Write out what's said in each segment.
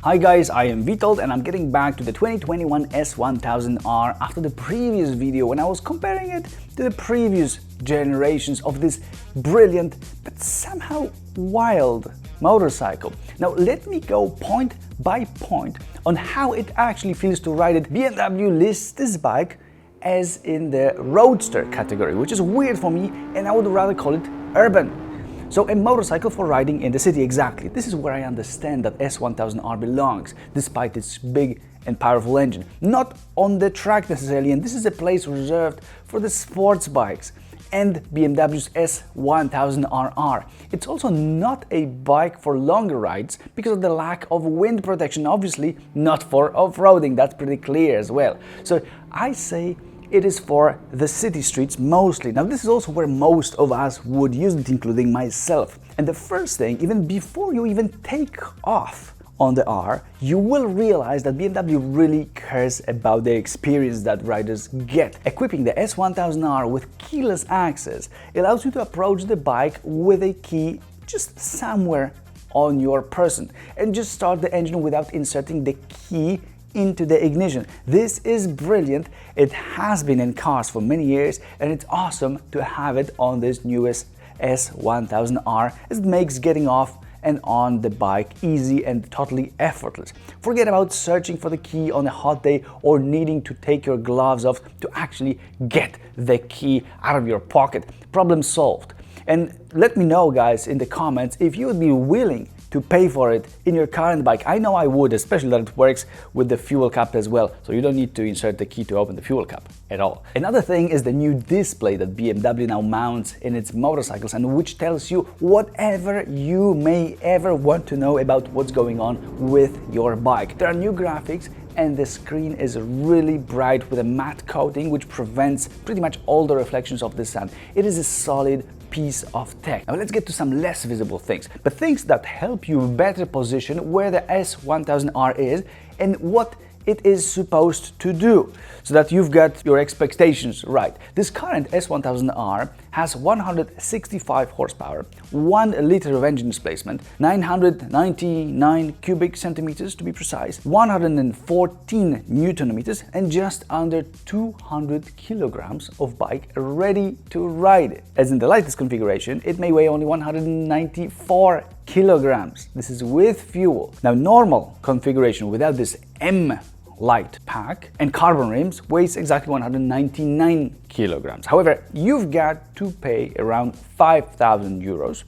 Hi guys, I am Vitold and I'm getting back to the 2021 S1000R after the previous video when I was comparing it to the previous generations of this brilliant but somehow wild motorcycle. Now let me go point by point on how it actually feels to ride it. BMW lists this bike as in the roadster category, which is weird for me, and I would rather call it urban. So a motorcycle for riding in the city, exactly. This is where I understand that S1000R belongs, despite its big and powerful engine. Not on the track necessarily, and this is a place reserved for the sports bikes and BMW's S1000RR. It's also not a bike for longer rides because of the lack of wind protection, obviously not for off-roading, that's pretty clear as well. So I say it is for the city streets mostly. Now this is also where most of us would use it, including myself. And the first thing, even before you even take off on the R, you will realize that BMW really cares about the experience that riders get. Equipping the S1000R with keyless access allows you to approach the bike with a key just somewhere on your person and just start the engine without inserting the key into the ignition. This is brilliant. It has been in cars for many years and it's awesome to have it on this newest S1000R. It makes getting off and on the bike easy and totally effortless. Forget about searching for the key on a hot day or needing to take your gloves off to actually get the key out of your pocket. Problem solved. And let me know, guys, in the comments if you would be willing to pay for it in your current bike. I know I would, especially that it works with the fuel cap as well, so you don't need to insert the key to open the fuel cap at all. Another thing is the new display that BMW now mounts in its motorcycles and which tells you whatever you may ever want to know about what's going on with your bike. There are new graphics and the screen is really bright with a matte coating which prevents pretty much all the reflections of the sun. It is a solid piece of tech. Now let's get to some less visible things, but things that help you better position where the S1000R is and what it is supposed to do, so that you've got your expectations right. This current S1000R has 165 horsepower, 1 liter of engine displacement, 999 cubic centimeters to be precise, 114 newton meters, and just under 200 kilograms of bike ready to ride. As in the lightest configuration, it may weigh only 194 kilograms. This is with fuel. Now normal configuration without this M light pack and carbon rims weighs exactly 199 kilograms. However, you've got to pay around 5,000 euros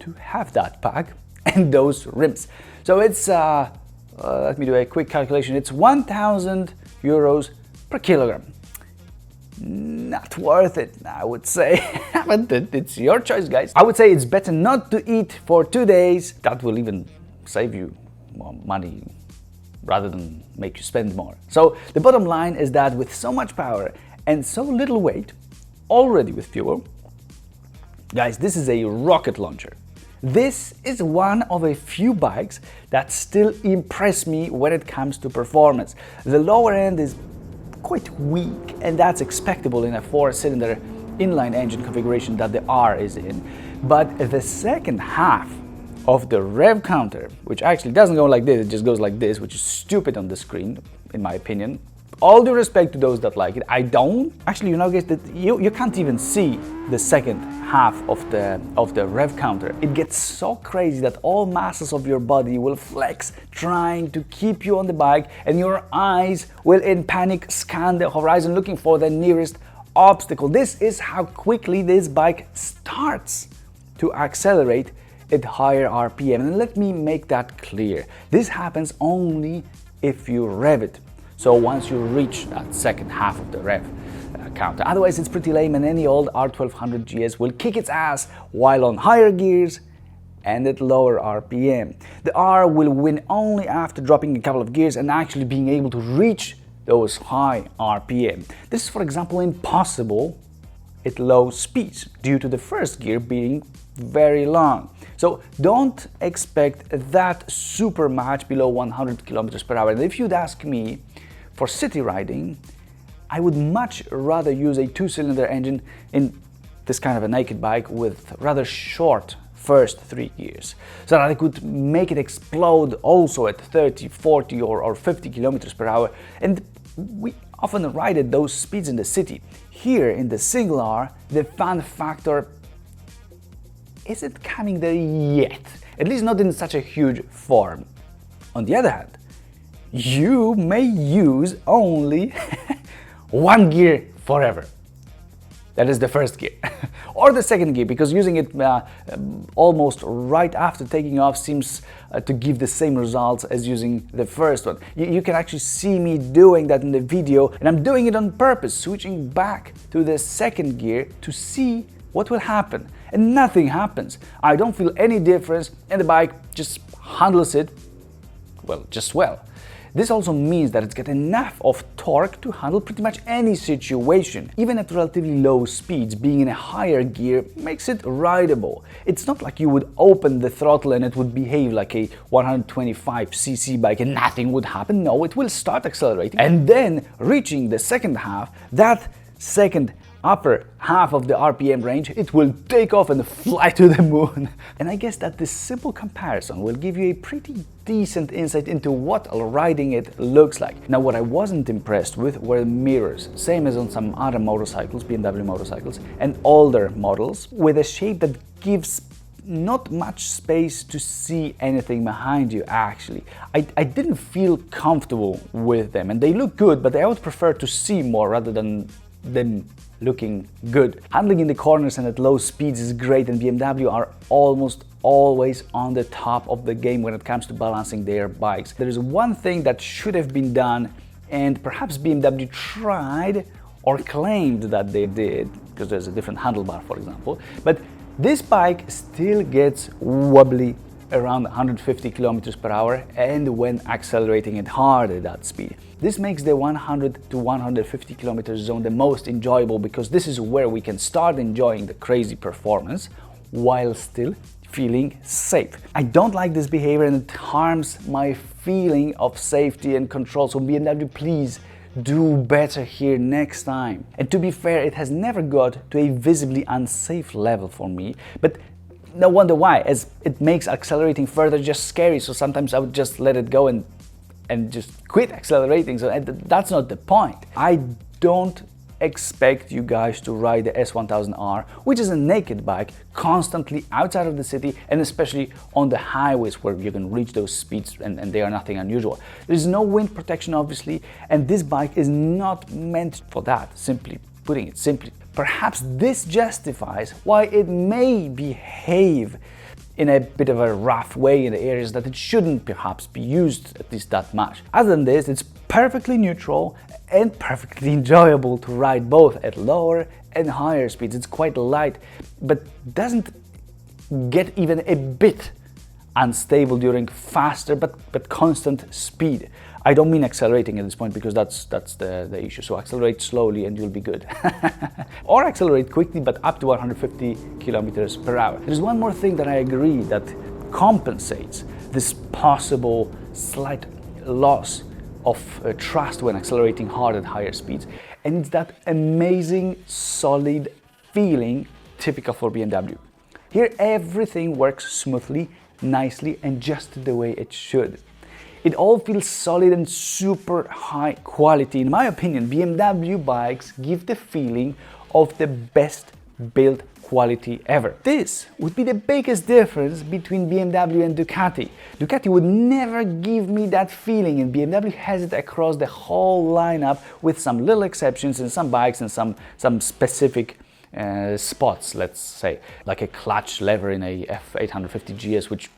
to have that pack and those rims. So it's, let me do a quick calculation, it's 1,000 euros per kilogram. Not worth it, I would say, but it's your choice, guys. I would say it's better not to eat for 2 days. That will even save you more money rather than make you spend more. So the bottom line is that with so much power and so little weight, already with fuel, guys, this is a rocket launcher. This is one of a few bikes that still impress me when it comes to performance. The lower end is quite weak, and that's expectable in a 4-cylinder inline engine configuration that the R is in. But the second half of the rev counter, which actually doesn't go like this, it just goes like this, which is stupid on the screen, in my opinion. All due respect to those that like it, I don't. Actually, you know, guys, that you can't even see the second half of the rev counter. It gets so crazy that all muscles of your body will flex, trying to keep you on the bike, and your eyes will in panic scan the horizon looking for the nearest obstacle. This is how quickly this bike starts to accelerate at higher RPM. And let me make that clear. This happens only if you rev it. So once you reach that second half of the rev counter. Otherwise it's pretty lame and any old R1200 GS will kick its ass while on higher gears and at lower RPM. The R will win only after dropping a couple of gears and actually being able to reach those high RPM. This is, for example, impossible at low speeds due to the first gear being very long. So don't expect that super much below 100 kilometers per hour. And if you'd ask me, for city riding, I would much rather use a 2-cylinder engine in this kind of a naked bike with rather short first 3 gears, so that I could make it explode also at 30, 40 or 50 kilometers per hour. And we often ride at those speeds in the city. Here in the single R, the fun factor isn't coming there yet, at least not in such a huge form. On the other hand, you may use only one gear forever. That is the first gear. Or the second gear, because using it almost right after taking off seems to give the same results as using the first one. You can actually see me doing that in the video, and I'm doing it on purpose, switching back to the second gear to see what will happen. And nothing happens. I don't feel any difference, and the bike just handles it, well, just well. This also means that it's got enough of torque to handle pretty much any situation. Even at relatively low speeds, being in a higher gear makes it rideable. It's not like you would open the throttle and it would behave like a 125cc bike and nothing would happen. No, it will start accelerating, and then reaching the second half, that second upper half of the RPM range, it will take off and fly to the moon. And I guess that this simple comparison will give you a pretty decent insight into what riding it looks like. Now, what I wasn't impressed with were the mirrors, same as on some other motorcycles, BMW motorcycles, and older models, with a shape that gives not much space to see anything behind you. Actually, I didn't feel comfortable with them, and they look good, but I would prefer to see more rather than them looking good. Handling in the corners and at low speeds is great, and BMW are almost always on the top of the game when it comes to balancing their bikes. There is one thing that should have been done, and perhaps BMW tried or claimed that they did, because there's a different handlebar, for example, but this bike still gets wobbly around 150 kilometers per hour, and when accelerating it hard at that speed. This makes the 100 to 150 kilometers zone the most enjoyable, because this is where we can start enjoying the crazy performance while still feeling safe. I don't like this behavior, and it harms my feeling of safety and control, so BMW, please do better here next time. And to be fair, it has never got to a visibly unsafe level for me, but no wonder why, as it makes accelerating further just scary. So sometimes I would just let it go and just quit accelerating. So that's not the point. I don't expect you guys to ride the S1000R, which is a naked bike, constantly outside of the city, and especially on the highways where you can reach those speeds and they are nothing unusual. There's no wind protection, obviously, and this bike is not meant for that, simply putting it simply. Perhaps this justifies why it may behave in a bit of a rough way in the areas that it shouldn't perhaps be used at least that much. Other than this, it's perfectly neutral and perfectly enjoyable to ride both at lower and higher speeds. It's quite light, but doesn't get even a bit unstable during faster but constant speed. I don't mean accelerating at this point, because that's the issue. So accelerate slowly and you'll be good. Or accelerate quickly but up to 150 kilometers per hour. There's one more thing that I agree that compensates this possible slight loss of trust when accelerating hard at higher speeds, and it's that amazing solid feeling typical for BMW. Here everything works smoothly, nicely, and just the way it should. It all feels solid and super high quality. In my opinion, BMW bikes give the feeling of the best build quality ever. This would be the biggest difference between BMW and Ducati. Ducati would never give me that feeling, and BMW has it across the whole lineup, with some little exceptions in some bikes and some specific spots, let's say, like a clutch lever in a F850 GS, which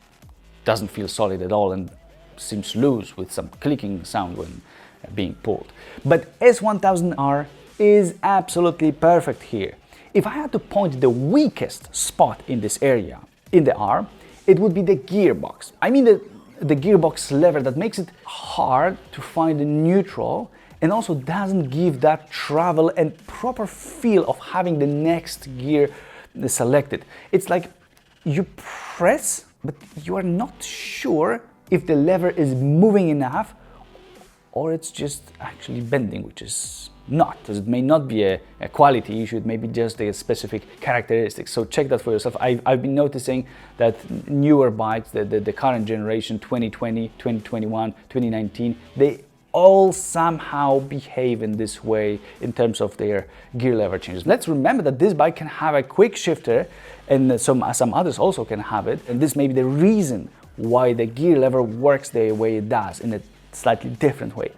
doesn't feel solid at all and seems loose with some clicking sound when being pulled. But S1000R is absolutely perfect here. If I had to point the weakest spot in this area, in the R, it would be the gearbox. I mean the gearbox lever that makes it hard to find a neutral, and also doesn't give that travel and proper feel of having the next gear selected. It's like you press, but you are not sure if the lever is moving enough, or it's just actually bending, which is not. It may not be a quality issue, it may be just a specific characteristic. So check that for yourself. I've been noticing that newer bikes, the current generation, 2020, 2021, 2019, they all somehow behave in this way in terms of their gear lever changes. Let's remember that this bike can have a quick shifter, and some others also can have it, and this may be the reason why the gear lever works the way it does, in a slightly different way.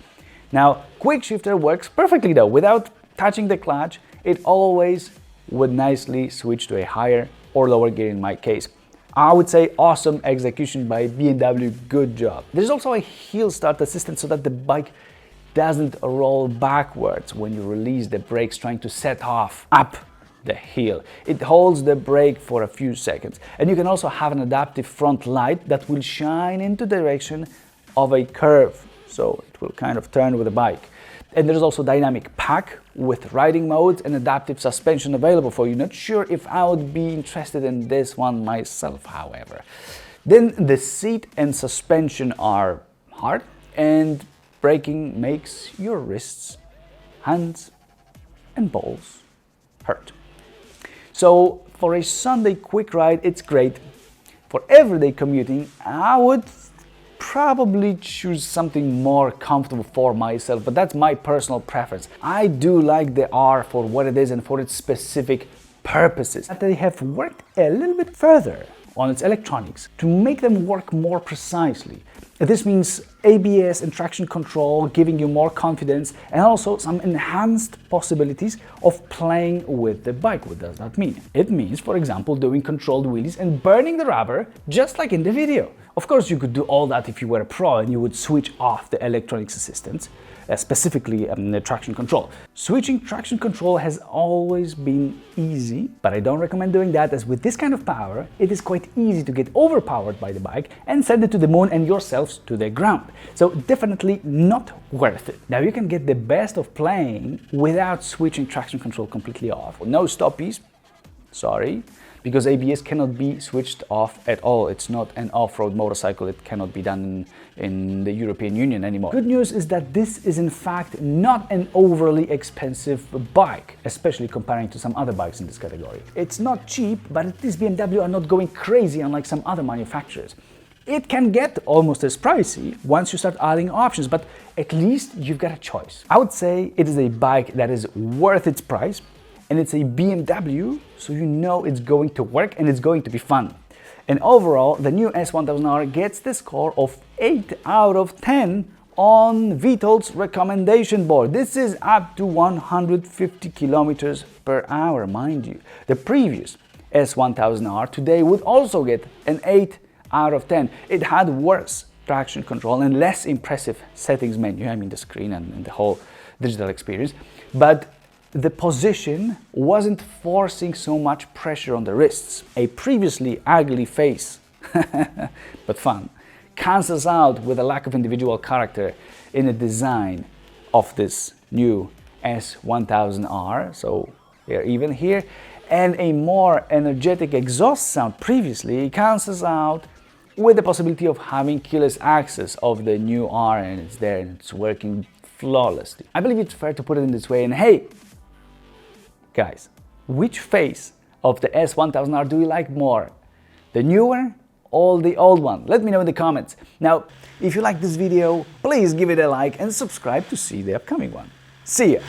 Now, quick shifter works perfectly though. Without touching the clutch, it always would nicely switch to a higher or lower gear in my case. I would say awesome execution by BMW, good job. There's also a heel start assistant so that the bike doesn't roll backwards when you release the brakes trying to set off up the heel. It holds the brake for a few seconds. And you can also have an adaptive front light that will shine into the direction of a curve, so it will kind of turn with the bike. And there's also dynamic pack with riding modes and adaptive suspension available for you. Not sure if I would be interested in this one myself, however. Then the seat and suspension are hard, and braking makes your wrists, hands and balls hurt. So for a Sunday quick ride, it's great. For everyday commuting, I would probably choose something more comfortable for myself, but that's my personal preference. I do like the R for what it is and for its specific purposes. But they have worked a little bit further on its electronics to make them work more precisely. This means ABS and traction control, giving you more confidence, and also some enhanced possibilities of playing with the bike. What does that mean? It means, for example, doing controlled wheelies and burning the rubber, just like in the video. Of course, you could do all that if you were a pro and you would switch off the electronics assistance, specifically the traction control. Switching traction control has always been easy, but I don't recommend doing that, as with this kind of power, it is quite easy to get overpowered by the bike and send it to the moon and yourselves to the ground. So definitely not worth it. Now you can get the best of playing without switching traction control completely off. No stoppies, sorry, because ABS cannot be switched off at all. It's not an off-road motorcycle. It cannot be done in the European Union anymore. Good news is that this is in fact not an overly expensive bike, especially comparing to some other bikes in this category. It's not cheap, but at least BMW are not going crazy unlike some other manufacturers. It can get almost as pricey once you start adding options, but at least you've got a choice. I would say it is a bike that is worth its price, and it's a BMW, so you know it's going to work and it's going to be fun. And overall, the new S1000R gets the score of 8 out of 10 on Vitol's recommendation board. This is up to 150 kilometers per hour, mind you. The previous S1000R today would also get an 8 out of 10. It had worse traction control and less impressive settings menu, I mean the screen and the whole digital experience, but the position wasn't forcing so much pressure on the wrists. A previously ugly face, but fun, cancels out with a lack of individual character in the design of this new S1000R, so they're even here, and a more energetic exhaust sound previously cancels out with the possibility of having keyless access of the new R, and it's there and it's working flawlessly. I believe it's fair to put it in this way, and hey, guys, which face of the S1000R do you like more? The newer or the old one? Let me know in the comments. Now, if you like this video, please give it a like and subscribe to see the upcoming one. See ya!